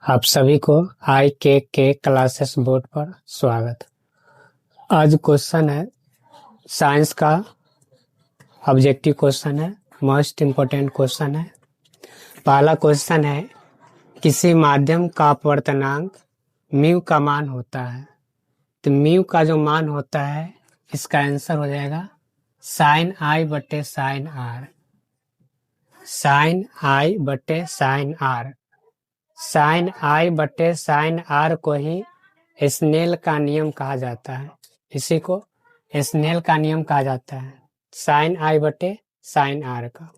आप सभी को आई के क्लासेस बोर्ड पर स्वागत। आज क्वेश्चन है साइंस का ऑब्जेक्टिव क्वेश्चन है, मोस्ट इम्पोर्टेंट क्वेश्चन है। पहला क्वेश्चन है किसी माध्यम का अपवर्तनांक म्यू का मान होता है। तो म्यू का जो मान होता है इसका आंसर हो जाएगा साइन आई बटे साइन आर। साइन आई बटे साइन आर। साइन आई बटे साइन आर को ही स्नेल का नियम कहा जाता है। इसी को स्नेल का नियम कहा जाता है, साइन आई बटे साइन आर का।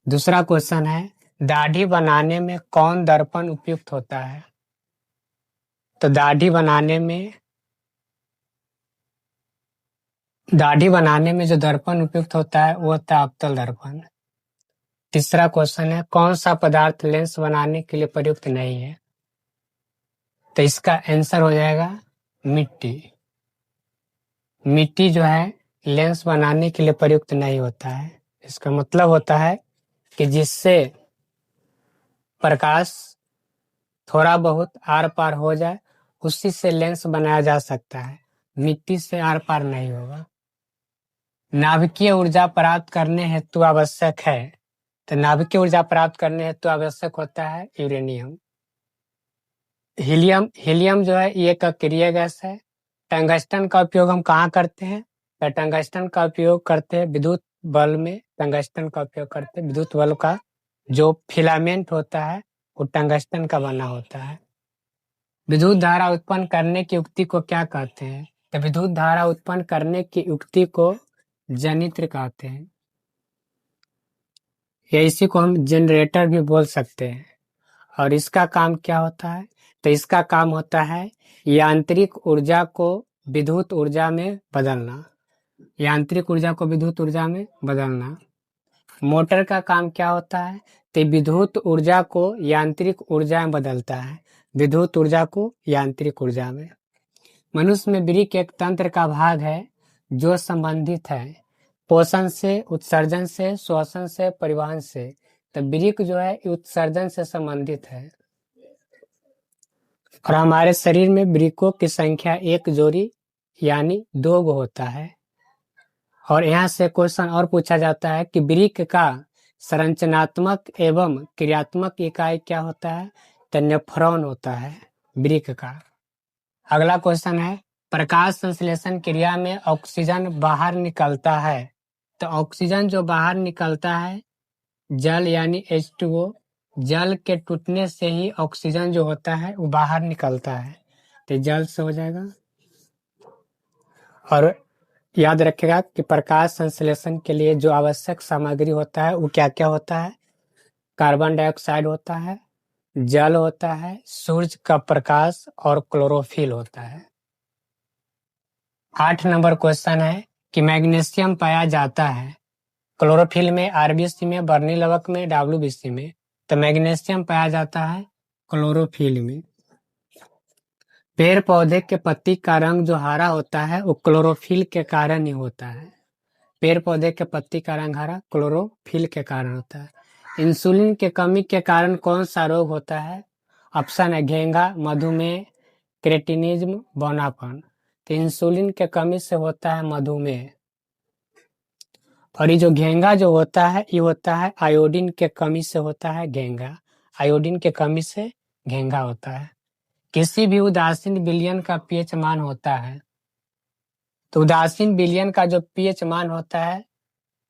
दूसरा क्वेश्चन है दाढ़ी बनाने में कौन दर्पण उपयुक्त होता है। तो दाढ़ी बनाने में जो दर्पण उपयुक्त होता है वो होता है अवतल दर्पण। तीसरा क्वेश्चन है कौन सा पदार्थ लेंस बनाने के लिए प्रयुक्त नहीं है। तो इसका आंसर हो जाएगा मिट्टी। मिट्टी जो है लेंस बनाने के लिए प्रयुक्त नहीं होता है। इसका मतलब होता है कि जिससे प्रकाश थोड़ा बहुत आर पार हो जाए उसी से लेंस बनाया जा सकता है, मिट्टी से आर पार नहीं होगा। नाभिकीय ऊर्जा प्राप्त करने हेतु आवश्यक है। तो नाभिकीय ऊर्जा प्राप्त करने हेतु आवश्यक होता है यूरेनियम। हीलियम जो है ये एक अक्रिय गैस है। टंगस्टन का उपयोग हम कहाँ करते हैं। तो टंगस्टन का उपयोग करते हैं विद्युत बल्ब में। टंगस्टन का उपयोग करते हैं विद्युत बल्ब का जो फिलामेंट होता है वो टंगस्टन का बना होता है। विद्युत धारा उत्पन्न करने की युक्ति को क्या कहते हैं। तो विद्युत धारा उत्पन्न करने की युक्ति को जनित्र कहते हैं, या इसी को हम जनरेटर भी बोल सकते हैं। और इसका काम क्या होता है। तो इसका काम होता है यांत्रिक ऊर्जा को विद्युत ऊर्जा में बदलना। यांत्रिक ऊर्जा को विद्युत ऊर्जा में बदलना। मोटर का काम क्या होता है। तो विद्युत ऊर्जा को यांत्रिक ऊर्जा में बदलता है, विद्युत ऊर्जा को यांत्रिक ऊर्जा में। मनुष्य में वृक्क एक तंत्र का भाग है जो संबंधित है पोषण से, उत्सर्जन से, श्वसन से, परिवहन से। तो वृक्क जो है उत्सर्जन से संबंधित है और हमारे शरीर में वृक्कों की संख्या एक जोड़ी यानी 2 होता है। और यहाँ से क्वेश्चन और पूछा जाता है कि वृक्क का संरचनात्मक एवं क्रियात्मक इकाई क्या होता है। तो नेफ्रॉन होता है वृक्क का। अगला क्वेश्चन है प्रकाश संश्लेषण क्रिया में ऑक्सीजन बाहर निकलता है। तो ऑक्सीजन जो बाहर निकलता है जल यानी H2O, जल के टूटने से ही ऑक्सीजन जो होता है वो बाहर निकलता है, तो जल से हो जाएगा। और याद रखेगा कि प्रकाश संश्लेषण के लिए जो आवश्यक सामग्री होता है वो क्या क्या होता है। कार्बन डाइऑक्साइड होता है, जल होता है, सूरज का प्रकाश और क्लोरोफिल होता है। 8 नंबर क्वेश्चन है कि मैग्नीशियम पाया जाता है क्लोरोफिल में, आरबीसी में, बर्नी लवक में, डब्ल्यूबीसी में। तो मैग्नीशियम पाया जाता है क्लोरोफिल में। पेड़ पौधे के पत्ती का रंग जो हरा होता है वो क्लोरोफिल के कारण ही होता है। पेड़ पौधे के पत्ती का रंग हरा क्लोरोफिल के कारण होता है। इंसुलिन के कमी के कारण कौन सा रोग होता है। ऑप्शन है घेंघा, मधुमेह, क्रेटिनिज्म, बौनापन। तो इंसुलिन के कमी से होता है मधुमेह। और ये जो घेंघा जो होता है ये होता है आयोडीन के कमी से होता है घेंघा। आयोडीन के कमी से घेंघा होता है। किसी भी उदासीन विलयन का पीएच मान होता है। तो उदासीन विलयन का जो पीएच मान होता है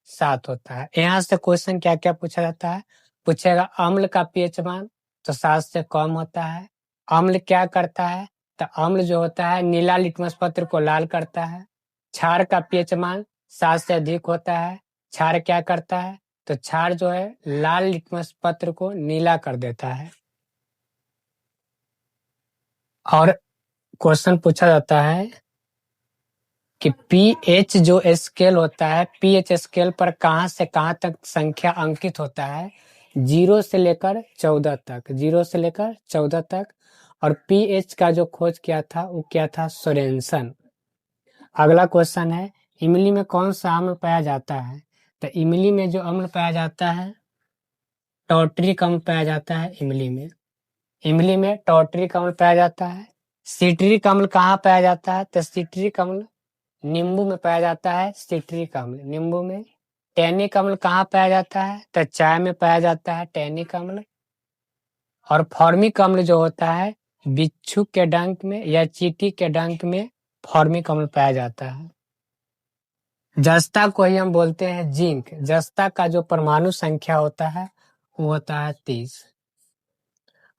7 होता है। यहाँ से क्वेश्चन क्या क्या पूछा जाता है। पूछेगा अम्ल का पीएच मान, तो 7 से कम होता है। अम्ल क्या करता है। तो अम्ल जो होता है नीला लिटमस पत्र को लाल करता है। क्षार का पीएच मान 7 से अधिक होता है। क्षार क्या करता है। तो क्षार जो है लाल लिटमस पत्र को नीला कर देता है। और क्वेश्चन पूछा जाता है कि पीएच जो स्केल होता है, पीएच स्केल पर कहां से कहां तक संख्या अंकित होता है। 0 से लेकर 14 तक, 0 से लेकर 14 तक। और पीएच का जो खोज किया था वो क्या था, सोरेनसन। अगला क्वेश्चन है इमली में कौन सा अम्ल पाया जाता है। तो इमली में जो अम्ल पाया जाता है टॉर्ट्रिक अम्ल पाया जाता है इमली में। इमली में टॉटरिक अम्ल पाया जाता है। सिट्रिक अम्ल कहाँ पाया जाता है? तो सिट्रिक अम्ल नींबू में पाया जाता है। सिट्रिक अम्ल नींबू में। टैनिक अम्ल कहाँ पाया जाता है? तो चाय में पाया जाता है टैनिक अम्ल। और फॉर्मिक अम्ल जो होता है बिच्छू के डंक में या चींटी के डंक में फॉर्मिक अम्ल पाया जाता है। जस्ता को ही हम बोलते हैं जिंक। जस्ता का जो परमाणु संख्या होता है वो होता है 30।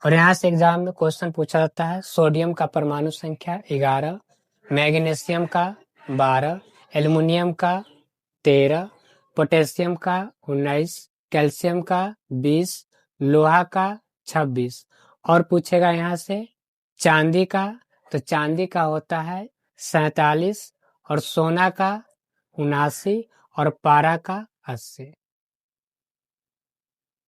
और यहाँ से एग्जाम में क्वेश्चन पूछा जाता है सोडियम का परमाणु संख्या 11, मैग्नीशियम का 12, एल्युमिनियम का 13, पोटेशियम का 19, कैल्शियम का 20, लोहा का 26। और पूछेगा यहाँ से चांदी का, तो चांदी का होता है 47 और सोना का 79 और पारा का 80।